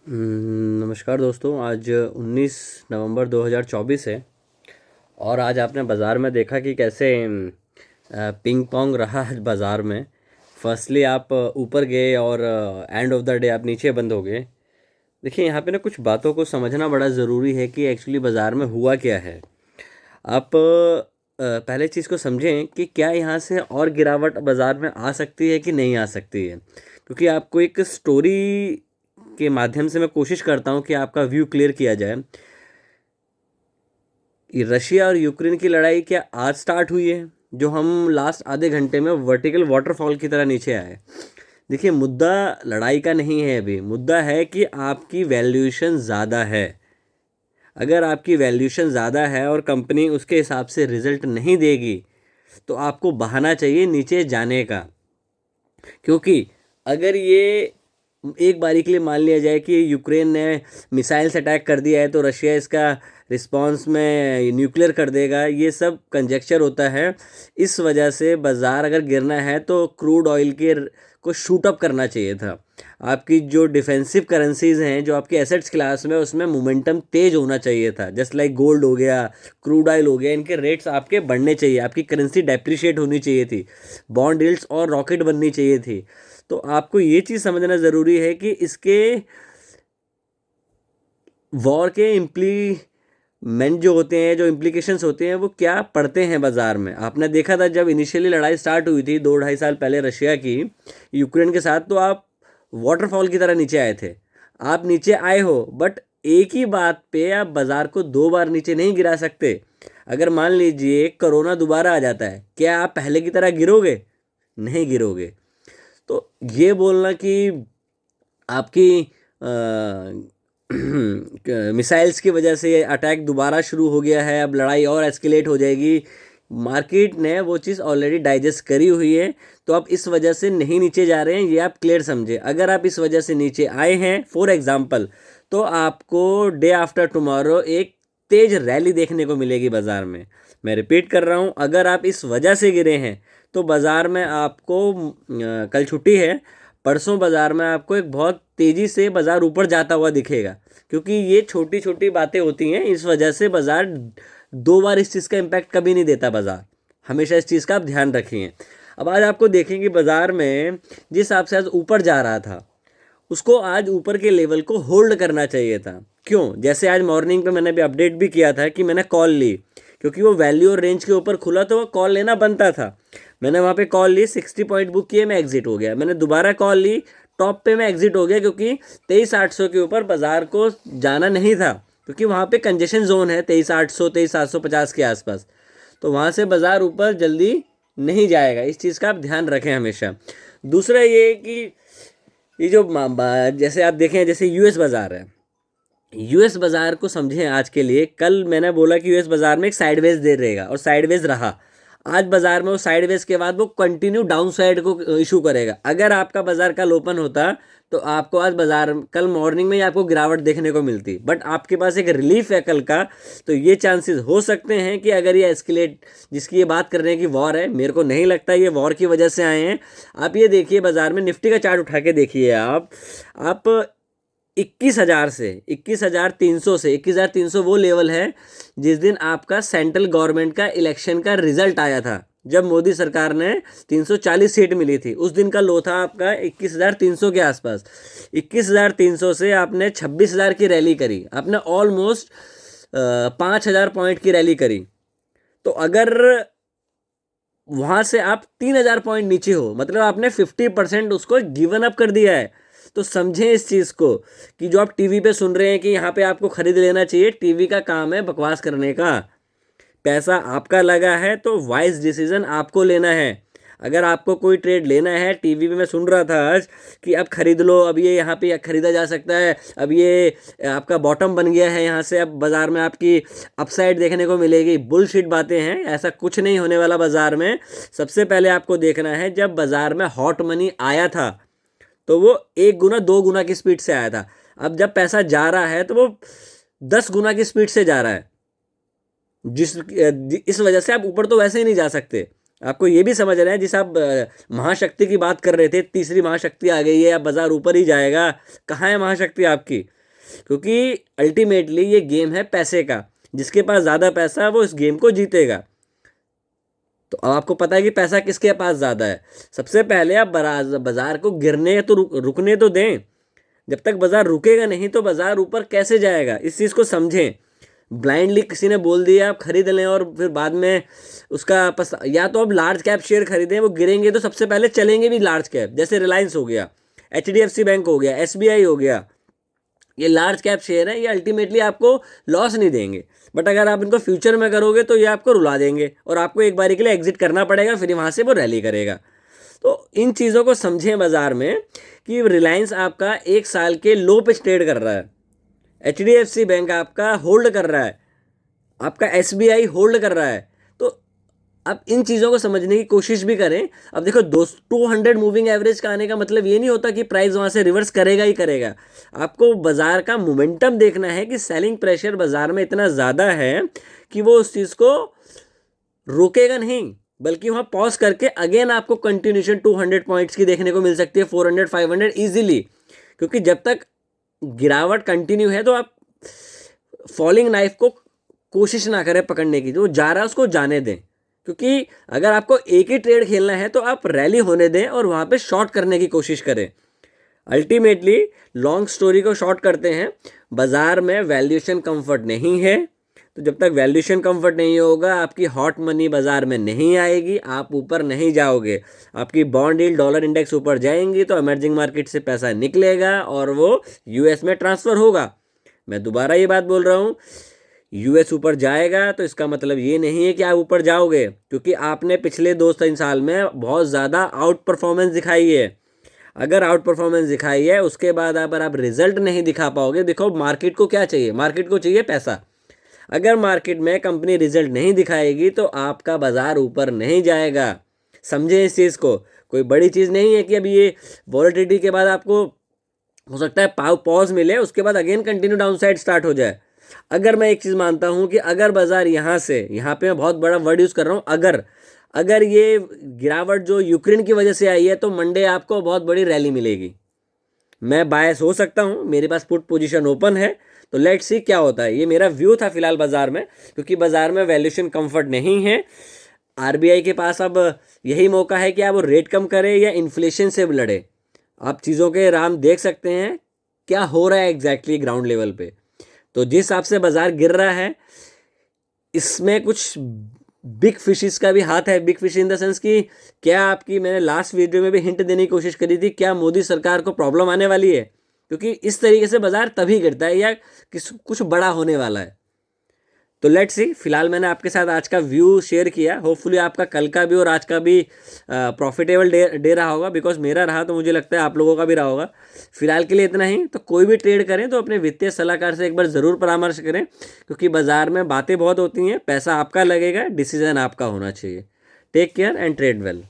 नमस्कार दोस्तों। आज 19 नवंबर 2024 है और आज आपने बाज़ार में देखा कि कैसे पिंग पोंग रहा है बाज़ार में। फर्स्टली आप ऊपर गए और एंड ऑफ द डे आप नीचे बंद हो गए। देखिए, यहाँ पे ना कुछ बातों को समझना बड़ा ज़रूरी है कि एक्चुअली बाज़ार में हुआ क्या है। आप पहले चीज़ को समझें कि क्या यहाँ से और गिरावट बाज़ार में आ सकती है कि नहीं आ सकती है, क्योंकि आपको एक स्टोरी के माध्यम से मैं कोशिश करता हूँ कि आपका व्यू क्लियर किया जाए। ये रशिया और यूक्रेन की लड़ाई क्या आज स्टार्ट हुई है, जो हम लास्ट आधे घंटे में वर्टिकल वाटरफॉल की तरह नीचे आए? देखिए, मुद्दा लड़ाई का नहीं है, अभी मुद्दा है कि आपकी वैल्यूएशन ज़्यादा है। अगर आपकी वैल्यूएशन ज़्यादा है और कंपनी उसके हिसाब से रिजल्ट नहीं देगी तो आपको बहाना चाहिए नीचे जाने का। क्योंकि अगर ये एक बारी के लिए मान लिया जाए कि यूक्रेन ने मिसाइल से अटैक कर दिया है तो रशिया इसका रिस्पांस में न्यूक्लियर कर देगा, ये सब कंजेक्चर होता है। इस वजह से बाज़ार अगर गिरना है तो क्रूड ऑयल के को शूट अप करना चाहिए था। आपकी जो डिफेंसिव करेंसीज हैं, जो आपकी एसेट्स क्लास में, उसमें मोमेंटम तेज होना चाहिए था। जस्ट लाइक गोल्ड हो गया, क्रूड ऑयल हो गया, इनके रेट्स आपके बढ़ने चाहिए, आपकी करेंसी डेप्रिशिएट होनी चाहिए थी, बॉन्ड यील्ड्स और रॉकेट बननी चाहिए थी। तो आपको ये चीज़ समझना ज़रूरी है कि इसके वॉर के इम्प्लीमेंट जो होते हैं, जो इम्प्लीकेशंस होते हैं, वो क्या पड़ते हैं बाज़ार में। आपने देखा था जब इनिशियली लड़ाई स्टार्ट हुई थी 2-2.5 साल पहले रशिया की यूक्रेन के साथ, तो आप वाटरफॉल की तरह नीचे आए थे। आप नीचे आए हो, बट एक ही बात पे आप बाज़ार को 2 बार नीचे नहीं गिरा सकते। अगर मान लीजिए कोरोना दोबारा आ जाता है, क्या आप पहले की तरह गिरोगे? नहीं गिरोगे। तो ये बोलना कि आपकी मिसाइल्स की वजह से अटैक दोबारा शुरू हो गया है, अब लड़ाई और एस्केलेट हो जाएगी, मार्केट ने वो चीज़ ऑलरेडी डाइजेस्ट करी हुई है। तो आप इस वजह से नहीं नीचे जा रहे हैं, ये आप क्लियर समझे। अगर आप इस वजह से नीचे आए हैं फॉर एग्जांपल, तो आपको डे आफ्टर टुमारो एक तेज रैली देखने को मिलेगी बाज़ार में। मैं रिपीट कर रहा हूँ, अगर आप इस वजह से गिरे हैं तो बाज़ार में आपको कल छुट्टी है, परसों बाज़ार में आपको एक बहुत तेज़ी से बाज़ार ऊपर जाता हुआ दिखेगा। क्योंकि ये छोटी छोटी बातें होती हैं, इस वजह से बाज़ार 2 बार इस चीज़ का इम्पैक्ट कभी नहीं देता बाज़ार। हमेशा इस चीज़ का आप ध्यान रखिए। अब आज आपको देखेंगे बाज़ार में जिस हिसाब से आज ऊपर जा रहा था, उसको आज ऊपर के लेवल को होल्ड करना चाहिए था। क्यों? जैसे आज मॉर्निंग पे मैंने भी अपडेट भी किया था कि मैंने कॉल ली, क्योंकि वो वैल्यू और रेंज के ऊपर खुला तो वो कॉल लेना बनता था। मैंने वहाँ पे कॉल ली, 60 पॉइंट बुक किए, मैं एग्जिट हो गया। मैंने दोबारा कॉल ली, टॉप पे मैं एग्जिट हो गया, क्योंकि 23,800 के ऊपर बाज़ार को जाना नहीं था, क्योंकि वहाँ पे कंजेशन जोन है 23,800 23,750 के आसपास। तो वहाँ से बाज़ार ऊपर जल्दी नहीं जाएगा, इस चीज़ का आप ध्यान रखें हमेशा। दूसरा ये कि ये जो जैसे आप देखें, जैसे यूएस बाज़ार है, यूएस बाज़ार को समझें आज के लिए। कल मैंने बोला कि यूएस बाज़ार में एक साइडवेज दे रहेगा और साइडवेज रहा। आज बाज़ार में वो साइडवेज के बाद वो कंटिन्यू डाउन साइड को इशू करेगा। अगर आपका बाज़ार कल ओपन होता तो आपको आज बाज़ार कल मॉर्निंग में ही आपको गिरावट देखने को मिलती, बट आपके पास एक रिलीफ है कल का। तो ये चांसेस हो सकते हैं कि अगर ये एस्केलेट, जिसकी ये बात कर रहे हैं कि वॉर है, मेरे को नहीं लगता ये वॉर की वजह से आए हैं। आप ये देखिए, बाज़ार में निफ्टी का चार्ट उठा के देखिए आप 21,000 से 21,300 से 21,300 वो लेवल है जिस दिन आपका सेंट्रल गवर्नमेंट का इलेक्शन का रिजल्ट आया था, जब मोदी सरकार ने 340 सीट मिली थी। उस दिन का लो था आपका 21,300 के आसपास। 21,300 से आपने 26,000 की रैली करी, आपने ऑलमोस्ट 5,000 पॉइंट की रैली करी। तो अगर वहाँ से आप 3,000 पॉइंट नीचे हो, मतलब आपने 50% उसको गिवन अप कर दिया है। तो समझें इस चीज़ को कि जो आप टीवी पे सुन रहे हैं कि यहाँ पे आपको खरीद लेना चाहिए, टीवी का काम है बकवास करने का। पैसा आपका लगा है तो वाइज डिसीजन आपको लेना है। अगर आपको कोई ट्रेड लेना है, टीवी पे मैं सुन रहा था आज कि अब खरीद लो, अब ये यहाँ पे खरीदा जा सकता है, अब ये आपका बॉटम बन गया है, यहाँ से अब बाज़ार में आपकी अपसाइड देखने को मिलेगी। बुलशिट बातें हैं, ऐसा कुछ नहीं होने वाला बाज़ार में। सबसे पहले आपको देखना है, जब बाज़ार में हॉट मनी आया था तो वो 1 गुना 2 गुना की स्पीड से आया था। अब जब पैसा जा रहा है तो वो 10 गुना की स्पीड से जा रहा है, इस वजह से आप ऊपर तो वैसे ही नहीं जा सकते। आपको ये भी समझ रहे हैं, जिस आप महाशक्ति की बात कर रहे थे, तीसरी महाशक्ति आ गई है, अब बाजार ऊपर ही जाएगा। कहाँ है महाशक्ति आपकी? क्योंकि अल्टीमेटली ये गेम है पैसे का, जिसके पास ज़्यादा पैसा है वो इस गेम को जीतेगा। तो अब आपको पता है कि पैसा किसके पास ज़्यादा है। सबसे पहले आप बाजार को गिरने तो रुकने तो दें। जब तक बाजार रुकेगा नहीं तो बाजार ऊपर कैसे जाएगा, इस चीज़ को समझें। ब्लाइंडली किसी ने बोल दिया आप खरीद लें और फिर बाद में उसका या तो आप लार्ज कैप शेयर खरीदें, वो गिरेंगे तो सबसे पहले चलेंगे भी लार्ज कैप, जैसे रिलायंस हो गया, HDFC बैंक हो गया, SBI हो गया। ये लार्ज कैप शेयर है, ये अल्टीमेटली आपको लॉस नहीं देंगे, बट अगर आप इनको फ्यूचर में करोगे तो ये आपको रुला देंगे और आपको एक बारी के लिए एग्जिट करना पड़ेगा, फिर वहाँ से वो रैली करेगा। तो इन चीज़ों को समझें बाजार में कि रिलायंस आपका 1 साल के लो पे ट्रेड कर रहा है, HDFC बैंक आपका होल्ड कर रहा है, आपका SBI होल्ड कर रहा है। तो आप इन चीज़ों को समझने की कोशिश भी करें। अब देखो 200 मूविंग एवरेज का आने का मतलब ये नहीं होता कि प्राइस वहाँ से रिवर्स करेगा ही करेगा। आपको बाजार का मोमेंटम देखना है कि सेलिंग प्रेशर बाजार में इतना ज़्यादा है कि वो उस चीज़ को रोकेगा नहीं, बल्कि वहाँ पॉज करके अगेन आपको कंटिन्यूशन 200 पॉइंट्स की देखने को मिल सकती है, 400 500 ईजिली। क्योंकि जब तक गिरावट कंटिन्यू है तो आप फॉलिंग नाइफ को कोशिश ना करें पकड़ने की, जो जा रहा है उसको जाने दें। क्योंकि अगर आपको एक ही ट्रेड खेलना है तो आप रैली होने दें और वहाँ पे शॉर्ट करने की कोशिश करें। अल्टीमेटली लॉन्ग स्टोरी को शॉर्ट करते हैं, बाज़ार में वैल्यूएशन कंफर्ट नहीं है, तो जब तक वैल्यूएशन कंफर्ट नहीं होगा आपकी हॉट मनी बाज़ार में नहीं आएगी, आप ऊपर नहीं जाओगे। आपकी बॉन्ड यील्ड डॉलर इंडेक्स ऊपर जाएंगी तो इमर्जिंग मार्केट से पैसा निकलेगा और वो US में ट्रांसफ़र होगा। मैं दोबारा ये बात बोल रहा हूँ, US ऊपर जाएगा तो इसका मतलब ये नहीं है कि आप ऊपर जाओगे, क्योंकि आपने पिछले 2-3 साल में बहुत ज़्यादा आउट परफॉर्मेंस दिखाई है। अगर आउट परफॉर्मेंस दिखाई है उसके बाद अगर आप रिजल्ट नहीं दिखा पाओगे, देखो मार्केट को क्या चाहिए, मार्केट को चाहिए पैसा। अगर मार्केट में कंपनी रिजल्ट नहीं दिखाएगी तो आपका बाज़ार ऊपर नहीं जाएगा। समझें इस चीज़ को, कोई बड़ी चीज़ नहीं है कि अभी ये वॉलेटिलिटी के बाद आपको हो सकता है पॉज मिले, उसके बाद again continue down side start हो जाए। अगर मैं एक चीज़ मानता हूँ कि अगर बाज़ार यहाँ पे मैं बहुत बड़ा वर्ड यूज़ कर रहा हूँ, अगर ये गिरावट जो यूक्रेन की वजह से आई है तो मंडे आपको बहुत बड़ी रैली मिलेगी। मैं बायस हो सकता हूँ, मेरे पास पुट पोजीशन ओपन है, तो लेट्स सी क्या होता है। ये मेरा व्यू था फिलहाल बाज़ार में, क्योंकि बाज़ार में वैल्यूएशन कंफर्ट नहीं है। RBI के पास अब यही मौका है कि आप वो रेट कम करें या इन्फ्लेशन से लड़े। आप चीज़ों के राम देख सकते हैं क्या हो रहा है एग्जैक्टली ग्राउंड लेवल पे। तो जिस हिसाब से बाज़ार गिर रहा है इसमें कुछ बिग फिशेस का भी हाथ है। Big fish in the sense कि क्या आपकी, मैंने लास्ट वीडियो में भी हिंट देने की कोशिश करी थी, क्या मोदी सरकार को प्रॉब्लम आने वाली है, क्योंकि इस तरीके से बाज़ार तभी गिरता है या कुछ बड़ा होने वाला है। तो लेट्स सी, फिलहाल मैंने आपके साथ आज का व्यू शेयर किया, होपफुली आपका कल का भी और आज का भी प्रॉफिटेबल डे रहा होगा, बिकॉज मेरा रहा तो मुझे लगता है आप लोगों का भी रहा होगा। फिलहाल के लिए इतना ही। तो कोई भी ट्रेड करें तो अपने वित्तीय सलाहकार से एक बार ज़रूर परामर्श करें, क्योंकि बाज़ार में बातें बहुत होती हैं, पैसा आपका लगेगा, डिसीजन आपका होना चाहिए। Take care and trade well.